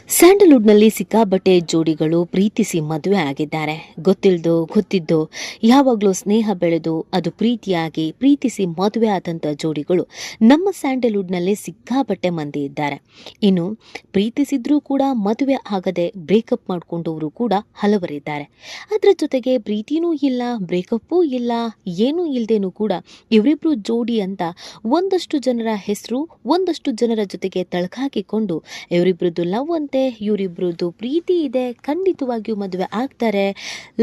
ಸ್ಯಾಂಡಲ್ವುಡ್ನಲ್ಲಿ ಸಿಕ್ಕಾಬಟ್ಟೆ ಜೋಡಿಗಳು ಪ್ರೀತಿಸಿ ಮದುವೆ ಆಗಿದ್ದಾರೆ. ಗೊತ್ತಿದ್ದೋ ಯಾವಾಗಲೂ ಸ್ನೇಹ ಬೆಳೆದು ಅದು ಪ್ರೀತಿಯಾಗಿ ಪ್ರೀತಿಸಿ ಮದುವೆ ಆದಂಥ ಜೋಡಿಗಳು ನಮ್ಮ ಸ್ಯಾಂಡಲ್ವುಡ್ನಲ್ಲೇ ಸಿಕ್ಕಾಬಟ್ಟೆ ಮಂದಿ ಇದ್ದಾರೆ. ಇನ್ನು ಪ್ರೀತಿಸಿದ್ರೂ ಕೂಡ ಮದುವೆ ಆಗದೆ ಬ್ರೇಕಪ್ ಮಾಡಿಕೊಂಡವರು ಕೂಡ ಹಲವರಿದ್ದಾರೆ. ಅದರ ಜೊತೆಗೆ ಪ್ರೀತಿನೂ ಇಲ್ಲ, ಬ್ರೇಕಪ್ಪೂ ಇಲ್ಲ, ಏನೂ ಇಲ್ಲದೇನೂ ಕೂಡ ಇವರಿಬ್ರು ಜೋಡಿ ಅಂತ ಒಂದಷ್ಟು ಜನರ ಹೆಸರು ಒಂದಷ್ಟು ಜನರ ಜೊತೆಗೆ ತಳಕಾಕಿಕೊಂಡು ಇವರಿಬ್ರದ್ದು ಲವ್ ಅಂತೆ, ಇವರಿಬ್ರದ್ದು ಪ್ರೀತಿ ಇದೆ, ಖಂಡಿತವಾಗಿಯೂ ಮದುವೆ ಆಗ್ತಾರೆ,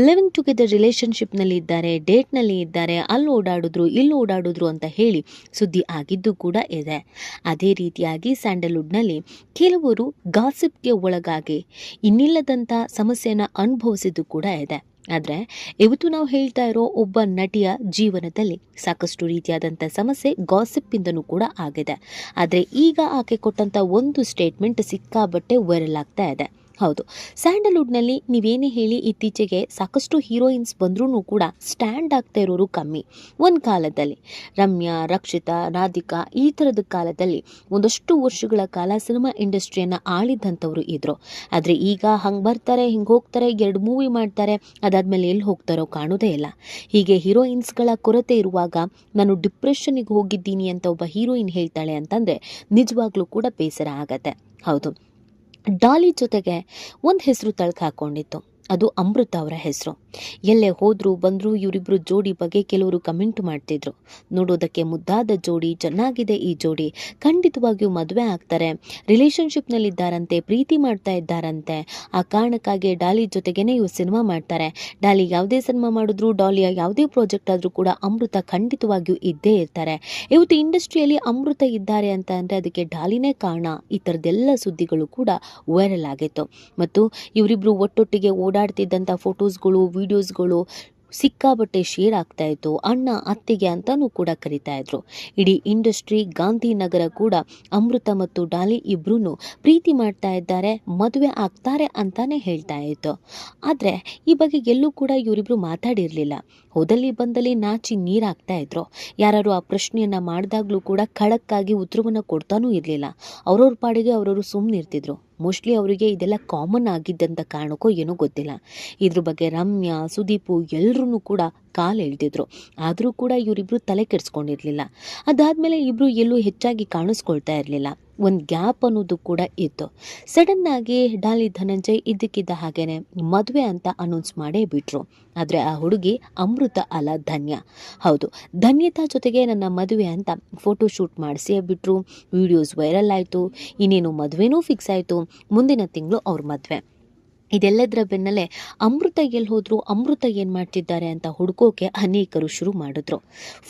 ಲಿವಿಂಗ್ ಟುಗೆದರ್ ರಿಲೇಶನ್ಶಿಪ್ನಲ್ಲಿ ಇದ್ದಾರೆ, ಡೇಟ್ನಲ್ಲಿ ಇದ್ದಾರೆ, ಅಲ್ಲಿ ಓಡಾಡಿದ್ರು ಇಲ್ಲಿ ಓಡಾಡಿದ್ರು ಅಂತ ಹೇಳಿ ಸುದ್ದಿ ಆಗಿದ್ದು ಕೂಡ ಇದೆ. ಅದೇ ರೀತಿಯಾಗಿ ಸ್ಯಾಂಡಲ್ವುಡ್ನಲ್ಲಿ ಕೆಲವರು ಗಾಸಿಪ್ಗೆ ಒಳಗಾಗಿ ಇನ್ನಿಲ್ಲದಂಥ ಸಮಸ್ಯೆಯನ್ನು ಅನುಭವಿಸಿದ್ದು ಕೂಡ ಇದೆ. ಆದರೆ ಇವತ್ತು ನಾವು ಹೇಳ್ತಾ ಇರೋ ಒಬ್ಬ ನಟಿಯ ಜೀವನದಲ್ಲಿ ಸಾಕಷ್ಟು ರೀತಿಯಾದಂಥ ಸಮಸ್ಯೆ ಗಾಸಿಪ್ಪಿಂದನೂ ಕೂಡ ಆಗಿದೆ. ಆದರೆ ಈಗ ಆಕೆ ಕೊಟ್ಟಂಥ ಒಂದು ಸ್ಟೇಟ್ಮೆಂಟ್ ಸಿಕ್ಕಾಬಟ್ಟೆ ವೈರಲ್ ಆಗ್ತಾ ಇದೆ. ಹೌದು, ಸ್ಯಾಂಡಲ್ವುಡ್ನಲ್ಲಿ ನೀವೇನೇ ಹೇಳಿ ಇತ್ತೀಚೆಗೆ ಸಾಕಷ್ಟು ಹೀರೋಯಿನ್ಸ್ ಬಂದ್ರೂ ಕೂಡ ಸ್ಟ್ಯಾಂಡ್ ಆಗ್ತಾ ಇರೋರು ಕಮ್ಮಿ. ಒಂದು ಕಾಲದಲ್ಲಿ ರಮ್ಯಾ, ರಕ್ಷಿತಾ, ರಾಧಿಕಾ ಈ ಥರದ ಕಾಲದಲ್ಲಿ ಒಂದಷ್ಟು ವರ್ಷಗಳ ಕಾಲ ಸಿನಿಮಾ ಇಂಡಸ್ಟ್ರಿಯನ್ನು ಆಳಿದಂಥವ್ರು ಇದ್ರು. ಆದರೆ ಈಗ ಹಂಗೆ ಬರ್ತಾರೆ, ಹಿಂಗೆ ಹೋಗ್ತಾರೆ, 2 ಮೂವಿ ಮಾಡ್ತಾರೆ, ಅದಾದಮೇಲೆ ಎಲ್ಲಿ ಹೋಗ್ತಾರೋ ಕಾಣೋದೇ ಇಲ್ಲ. ಹೀಗೆ ಹೀರೋಯಿನ್ಸ್ಗಳ ಕೊರತೆ ಇರುವಾಗ ನಾನು ಡಿಪ್ರೆಷನ್ನಿಗೆ ಹೋಗಿದ್ದೀನಿ ಅಂತ ಒಬ್ಬ ಹೀರೋಯಿನ್ ಹೇಳ್ತಾಳೆ ಅಂತಂದರೆ ನಿಜವಾಗ್ಲೂ ಕೂಡ ಬೇಸರ ಆಗತ್ತೆ. ಹೌದು, ಡಾಲಿ ಜೊತೆಗೆ ಒಂದು ಹೆಸರು ತಳ್ಕ ಹಾಕ್ಕೊಂಡಿತ್ತು, ಅದು ಅಮೃತ ಅವರ ಹೆಸರು. ಎಲ್ಲೇ ಹೋದ್ರು ಬಂದರೂ ಇವರಿಬ್ಬರು ಜೋಡಿ ಬಗ್ಗೆ ಕೆಲವರು ಕಮೆಂಟ್ ಮಾಡ್ತಿದ್ರು. ನೋಡೋದಕ್ಕೆ ಮುದ್ದಾದ ಜೋಡಿ, ಚೆನ್ನಾಗಿದೆ ಈ ಜೋಡಿ, ಖಂಡಿತವಾಗಿಯೂ ಮದುವೆ ಆಗ್ತಾರೆ, ರಿಲೇಷನ್ಶಿಪ್ನಲ್ಲಿದ್ದಾರಂತೆ, ಪ್ರೀತಿ ಮಾಡ್ತಾ ಇದ್ದಾರಂತೆ, ಆ ಕಾರಣಕ್ಕಾಗಿ ಡಾಲಿ ಜೊತೆಗೇನೆ ಇವ್ರು ಸಿನಿಮಾ ಮಾಡ್ತಾರೆ. ಡಾಲಿ ಯಾವುದೇ ಸಿನಿಮಾ ಮಾಡಿದ್ರು, ಡಾಲಿಯ ಯಾವುದೇ ಪ್ರಾಜೆಕ್ಟ್ ಆದರೂ ಕೂಡ ಅಮೃತ ಖಂಡಿತವಾಗಿಯೂ ಇದ್ದೇ ಇರ್ತಾರೆ. ಇವತ್ತು ಇಂಡಸ್ಟ್ರಿಯಲ್ಲಿ ಅಮೃತ ಇದ್ದಾರೆ ಅಂತ ಅಂದರೆ ಅದಕ್ಕೆ ಡಾಲಿನೇ ಕಾರಣ. ಈ ಥರದ್ದೆಲ್ಲ ಸುದ್ದಿಗಳು ಕೂಡ ವೈರಲ್ ಆಗಿತ್ತು. ಮತ್ತು ಇವರಿಬ್ಬರು ಒಟ್ಟೊಟ್ಟಿಗೆ ಓಡಾಡ್ತಿದ್ದಂಥ ಫೋಟೋಸ್ಗಳು, ವಿಡಿಯೋಸ್ಗಳು ಸಿಕ್ಕಾಬಟ್ಟೆ ಶೇರ್ ಆಗ್ತಾ ಇತ್ತು. ಅಣ್ಣ ಅತ್ತಿಗೆ ಅಂತಾನೂ ಕೂಡ ಕರಿತಾ ಇದ್ರು. ಇಡೀ ಇಂಡಸ್ಟ್ರಿ, ಗಾಂಧಿನಗರ ಕೂಡ ಅಮೃತ ಮತ್ತು ಡಾಲಿ ಇಬ್ರು ಪ್ರೀತಿ ಮಾಡ್ತಾ ಇದ್ದಾರೆ, ಮದುವೆ ಆಗ್ತಾರೆ ಅಂತಾನೆ ಹೇಳ್ತಾ ಇತ್ತು. ಆದರೆ ಈ ಬಗ್ಗೆ ಎಲ್ಲೂ ಕೂಡ ಇವರಿಬ್ರು ಮಾತಾಡಿರಲಿಲ್ಲ. ಹೋದಲ್ಲಿ ಬಂದಲ್ಲಿ ನಾಚಿ ನೀರಾಗ್ತಾ ಇದ್ರು. ಯಾರು ಆ ಪ್ರಶ್ನೆಯನ್ನು ಮಾಡಿದಾಗಲೂ ಕೂಡ ಖಡಕ್ಕಾಗಿ ಉತ್ತರವನ್ನು ಕೊಡ್ತಾನೂ ಇರಲಿಲ್ಲ. ಅವ್ರವ್ರ ಪಾಡಿಗೆ ಅವರವರು ಸುಮ್ಮನಿರ್ತಿದ್ರು. ಮೋಸ್ಟ್ಲಿ ಅವರಿಗೆ ಇದೆಲ್ಲ ಕಾಮನ್ ಆಗಿದ್ದಂಥ ಕಾರಣಕ್ಕೋ ಏನೋ ಗೊತ್ತಿಲ್ಲ. ಇದ್ರ ಬಗ್ಗೆ ರಮ್ಯಾ, ಸುದೀಪು ಎಲ್ಲರೂ ಕೂಡ ಕಾಲು ಎಳ್ದಿದ್ರು. ಆದರೂ ಕೂಡ ಇವರಿಬ್ರು ತಲೆ ಕೆಡಿಸ್ಕೊಂಡಿರಲಿಲ್ಲ. ಅದಾದಮೇಲೆ ಇಬ್ಬರು ಎಲ್ಲೂ ಹೆಚ್ಚಾಗಿ ಕಾಣಿಸ್ಕೊಳ್ತಾ ಇರಲಿಲ್ಲ. ಒಂದು ಗ್ಯಾಪ್ ಅನ್ನೋದು ಕೂಡ ಇತ್ತು. ಸಡನ್ನಾಗಿ ಡಾಲಿ ಧನಂಜಯ್ ಇದ್ದಕ್ಕಿದ್ದ ಹಾಗೇನೆ ಮದುವೆ ಅಂತ ಅನೌನ್ಸ್ ಮಾಡೇ ಬಿಟ್ರು. ಆದರೆ ಆ ಹುಡುಗಿ ಅಮೃತ ಅಲ್ಲ, ಧನ್ಯ. ಹೌದು, ಧನ್ಯತಾ ಜೊತೆಗೆ ನನ್ನ ಮದುವೆ ಅಂತ ಫೋಟೋ ಶೂಟ್ ಮಾಡಿಸೇ ಬಿಟ್ರು. ವಿಡಿಯೋಸ್ ವೈರಲ್ ಆಯಿತು. ಇನ್ನೇನು ಮದುವೆನೂ ಫಿಕ್ಸ್ ಆಯಿತು. ಮುಂದಿನ ತಿಂಗಳು ಅವ್ರ ಮದುವೆ. ಇದೆಲ್ಲದರ ಬೆನ್ನಲ್ಲೇ ಅಮೃತ ಎಲ್ಲಿ ಹೋದ್ರು, ಅಮೃತ ಏನು ಮಾಡ್ತಿದ್ದಾರೆ ಅಂತ ಹುಡುಕೋಕೆ ಅನೇಕರು ಶುರು ಮಾಡಿದ್ರು.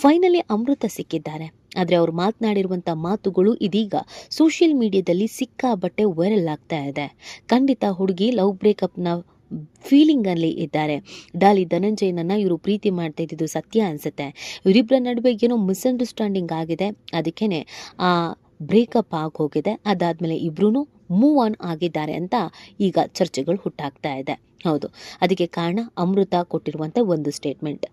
ಫೈನಲಿ ಅಮೃತ ಸಿಕ್ಕಿದ್ದಾರೆ. ಆದರೆ ಅವ್ರು ಮಾತನಾಡಿರುವಂಥ ಮಾತುಗಳು ಇದೀಗ ಸೋಷಿಯಲ್ ಮೀಡಿಯಾದಲ್ಲಿ ಸಿಕ್ಕಾಬಟ್ಟೆ ವೈರಲ್ ಆಗ್ತಾ ಇದೆ. ಖಂಡಿತ ಹುಡುಗಿ ಲವ್ ಬ್ರೇಕಪ್ನ ಫೀಲಿಂಗಲ್ಲಿ ಇದ್ದಾರೆ. ಡಾಲಿ ಧನಂಜಯನನ್ನು ಇವರು ಪ್ರೀತಿ ಮಾಡ್ತಾ ಇದ್ದಿದ್ದು ಸತ್ಯ ಅನಿಸುತ್ತೆ. ಇವರಿಬ್ಬರ ನಡುವೆ ಏನೋ ಮಿಸ್ಅಂಡರ್ಸ್ಟ್ಯಾಂಡಿಂಗ್ ಆಗಿದೆ, ಅದಕ್ಕೇ ಆ ಬ್ರೇಕಪ್ ಆಗೋಗಿದೆ. ಅದಾದಮೇಲೆ ಇಬ್ರೂ ಮೂವ್ ಆನ್ ಆಗಿದ್ದಾರೆ ಅಂತ ಈಗ ಚರ್ಚೆಗಳು ಹುಟ್ಟಾಗ್ತಾ ಇದೆ. ಹೌದು, ಅದಕ್ಕೆ ಕಾರಣ ಅಮೃತ ಕೊಟ್ಟಿರುವಂಥ ಒಂದು ಸ್ಟೇಟ್ಮೆಂಟ್.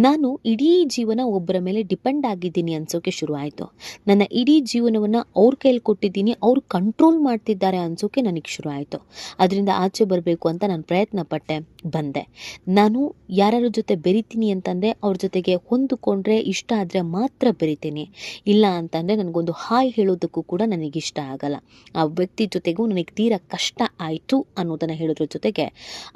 ನಾನು ಇಡೀ ಜೀವನ ಒಬ್ಬರ ಮೇಲೆ ಡಿಪೆಂಡ್ ಆಗಿದ್ದೀನಿ ಅನ್ಸೋಕೆ ಶುರು ಆಯಿತು. ನನ್ನ ಇಡೀ ಜೀವನವನ್ನು ಅವ್ರ ಕೈಲಿ ಕೊಟ್ಟಿದ್ದೀನಿ, ಅವ್ರು ಕಂಟ್ರೋಲ್ ಮಾಡ್ತಿದ್ದಾರೆ ಅನ್ಸೋಕೆ ನನಗೆ ಶುರು ಆಯಿತು. ಅದರಿಂದ ಆಚೆ ಬರಬೇಕು ಅಂತ ನಾನು ಪ್ರಯತ್ನ ಪಟ್ಟೆ, ಬಂದೆ. ನಾನು ಯಾರ್ಯಾರ ಜೊತೆ ಬೆರಿತೀನಿ ಅಂತಂದರೆ ಅವ್ರ ಜೊತೆಗೆ ಹೊಂದಿಕೊಂಡ್ರೆ ಇಷ್ಟ ಆದರೆ ಮಾತ್ರ ಬೆರಿತೀನಿ. ಇಲ್ಲ ಅಂತಂದರೆ ನನಗೊಂದು ಹಾಯ್ ಹೇಳೋದಕ್ಕೂ ಕೂಡ ನನಗಿಷ್ಟ ಆಗಲ್ಲ. ಆ ವ್ಯಕ್ತಿ ಜೊತೆಗೂ ನನಗೆ ತೀರಾ ಕಷ್ಟ ಆಯಿತು ಅನ್ನೋದನ್ನು ಹೇಳೋದ್ರ ಜೊತೆಗೆ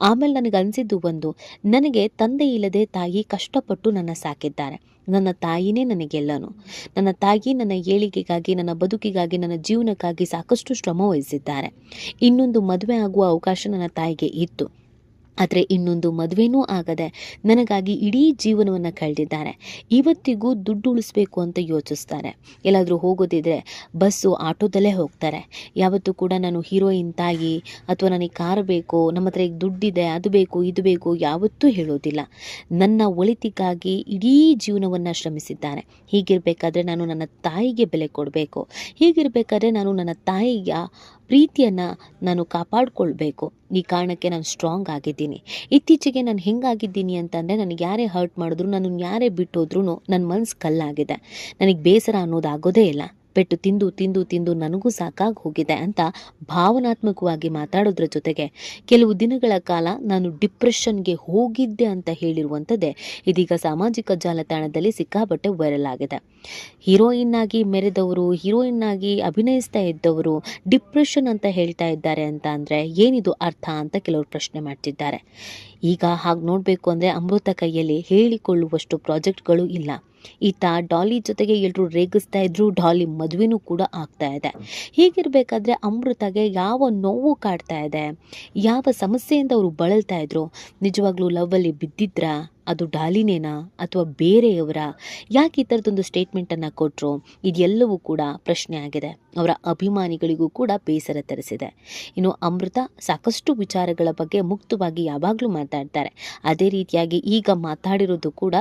ಆಮೇಲೆ ನನಗೆ ಅನಿಸಿದ್ದು ಒಂದು, ನನಗೆ ತಂದೆ ಇಲ್ಲದೆ ತಾಯಿ ಕಷ್ಟಪಟ್ಟು ನನ್ನ ಸಾಕಿದ್ದಾರೆ. ನನ್ನ ತಾಯಿನೇ ನನಗೆಲ್ಲನೂ. ನನ್ನ ತಾಯಿ ನನ್ನ ಏಳಿಗೆಗಾಗಿ, ನನ್ನ ಬದುಕಿಗಾಗಿ, ನನ್ನ ಜೀವನಕ್ಕಾಗಿ ಸಾಕಷ್ಟು ಶ್ರಮ ವಹಿಸಿದ್ದಾರೆ. ಇನ್ನೊಂದು ಮದುವೆ ಆಗುವ ಅವಕಾಶ ನನ್ನ ತಾಯಿಗೆ ಇತ್ತು. ಆದರೆ ಇನ್ನೊಂದು ಮದುವೆನೂ ಆಗದೆ ನನಗಾಗಿ ಇಡೀ ಜೀವನವನ್ನು ಕಳೆದಿದ್ದಾರೆ. ಇವತ್ತಿಗೂ ದುಡ್ಡು ಉಳಿಸ್ಬೇಕು ಅಂತ ಯೋಚಿಸ್ತಾರೆ. ಎಲ್ಲಾದರೂ ಹೋಗೋದಿದ್ರೆ ಬಸ್ಸು, ಆಟೋದಲ್ಲೇ ಹೋಗ್ತಾರೆ. ಯಾವತ್ತೂ ಕೂಡ ನಾನು ಹೀರೋಯಿನ್ ತಾಯಿ ಅಥವಾ ನನಗೆ ಕಾರ್ ಬೇಕು, ನಮ್ಮ ಹತ್ರ ಈಗ ದುಡ್ಡಿದೆ, ಅದು ಬೇಕು ಇದು ಬೇಕು ಯಾವತ್ತೂ ಹೇಳೋದಿಲ್ಲ. ನನ್ನ ಒಳಿತಿಗಾಗಿ ಇಡೀ ಜೀವನವನ್ನು ಶ್ರಮಿಸಿದ್ದಾರೆ. ಹೀಗಿರಬೇಕಾದ್ರೆ ನಾನು ನನ್ನ ತಾಯಿಗೆ ಬೆಲೆ ಕೊಡಬೇಕು. ಹೀಗಿರಬೇಕಾದ್ರೆ ನಾನು ನನ್ನ ತಾಯಿಯ ಪ್ರೀತಿಯನ್ನು ನಾನು ಕಾಪಾಡಿಕೊಳ್ಬೇಕು. ಈ ಕಾರಣಕ್ಕೆ ನಾನು ಸ್ಟ್ರಾಂಗ್ ಆಗಿದ್ದೀನಿ. ಇತ್ತೀಚೆಗೆ ನಾನು ಹೆಂಗಾಗಿದ್ದೀನಿ ಅಂತಂದರೆ, ನನಗೆ ಯಾರೇ ಹರ್ಟ್ ಮಾಡಿದ್ರು, ನನ್ನನ್ನು ಯಾರೇ ಬಿಟ್ಟೋದ್ರೂ ನನ್ನ ಮನಸ್ಸು ಕಲ್ಲಾಗಿದೆ. ನನಗೆ ಬೇಸರ ಅನ್ನೋದಾಗೋದೇ ಇಲ್ಲ. ಪೆಟ್ಟು ತಿಂದು ತಿಂದು ತಿಂದು ನನಗೂ ಸಾಕಾಗಿ ಹೋಗಿದೆ ಅಂತ ಭಾವನಾತ್ಮಕವಾಗಿ ಮಾತಾಡೋದ್ರ ಜೊತೆಗೆ ಕೆಲವು ದಿನಗಳ ಕಾಲ ನಾನು ಡಿಪ್ರೆಷನ್ಗೆ ಹೋಗಿದ್ದೆ ಅಂತ ಹೇಳಿರುವಂಥದ್ದೇ ಇದೀಗ ಸಾಮಾಜಿಕ ಜಾಲತಾಣದಲ್ಲಿ ಸಿಕ್ಕಾಪಟ್ಟೆ ವೈರಲ್ ಆಗಿದೆ. ಹೀರೋಯಿನ್ ಆಗಿ ಮೆರೆದವರು, ಹೀರೋಯಿನ್ ಆಗಿ ಅಭಿನಯಿಸ್ತಾ ಇದ್ದವರು ಡಿಪ್ರೆಷನ್ ಅಂತ ಹೇಳ್ತಾ ಇದ್ದಾರೆ ಅಂತ ಅಂದರೆ ಏನಿದು ಅರ್ಥ ಅಂತ ಕೆಲವರು ಪ್ರಶ್ನೆ ಮಾಡ್ತಿದ್ದಾರೆ. ಈಗ ಹಾಗೆ ನೋಡಬೇಕು ಅಂದರೆ ಅಮೃತ ಕೈಯಲ್ಲಿ ಹೇಳಿಕೊಳ್ಳುವಷ್ಟು ಪ್ರಾಜೆಕ್ಟ್ಗಳು ಇಲ್ಲ. ಈತ ಡಾಲಿ ಜೊತೆಗೆ ಎಲ್ಲರೂ ರೇಗಿಸ್ತಾ ಇದ್ರು, ಡಾಲಿ ಮದುವೆನೂ ಕೂಡ ಆಗ್ತಾ ಇದೆ. ಹೀಗಿರಬೇಕಾದ್ರೆ ಅಮೃತಗೆ ಯಾವ ನೋವು ಕಾಡ್ತಾ ಇದೆ, ಯಾವ ಸಮಸ್ಯೆಯಿಂದ ಅವರು ಬಳಲ್ತಾ ಇದ್ರು, ನಿಜವಾಗ್ಲೂ ಲವ್ವಲ್ಲಿ ಬಿದ್ದಿದ್ರಾ, ಅದು ಡಾಲಿನೇನಾ ಅಥವಾ ಬೇರೆಯವರ, ಯಾಕೆ ಈ ಥರದೊಂದು ಸ್ಟೇಟ್ಮೆಂಟನ್ನು ಕೊಟ್ಟರು, ಇದೆಲ್ಲವೂ ಕೂಡ ಪ್ರಶ್ನೆ ಆಗಿದೆ. ಅವರ ಅಭಿಮಾನಿಗಳಿಗೂ ಕೂಡ ಬೇಸರ ತರಿಸಿದೆ. ಇನ್ನು ಅಮೃತ ಸಾಕಷ್ಟು ವಿಚಾರಗಳ ಬಗ್ಗೆ ಮುಕ್ತವಾಗಿ ಯಾವಾಗಲೂ ಮಾತಾಡ್ತಾರೆ. ಅದೇ ರೀತಿಯಾಗಿ ಈಗ ಮಾತಾಡಿರೋದು ಕೂಡ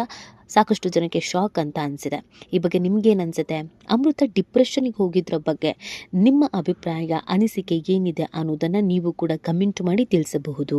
ಸಾಕಷ್ಟು ಜನಕ್ಕೆ ಶಾಕ್ ಅಂತ ಅನಿಸಿದೆ. ಈ ಬಗ್ಗೆ ನಿಮ್ಗೇನು ಅನಿಸುತ್ತೆ? ಅಮೃತ ಡಿಪ್ರೆಷನ್ಗೆ ಹೋಗಿದ್ರ ಬಗ್ಗೆ ನಿಮ್ಮ ಅಭಿಪ್ರಾಯ, ಅನಿಸಿಕೆ ಏನಿದೆ ಅನ್ನೋದನ್ನು ನೀವು ಕೂಡ ಕಮೆಂಟ್ ಮಾಡಿ ತಿಳಿಸಬಹುದು.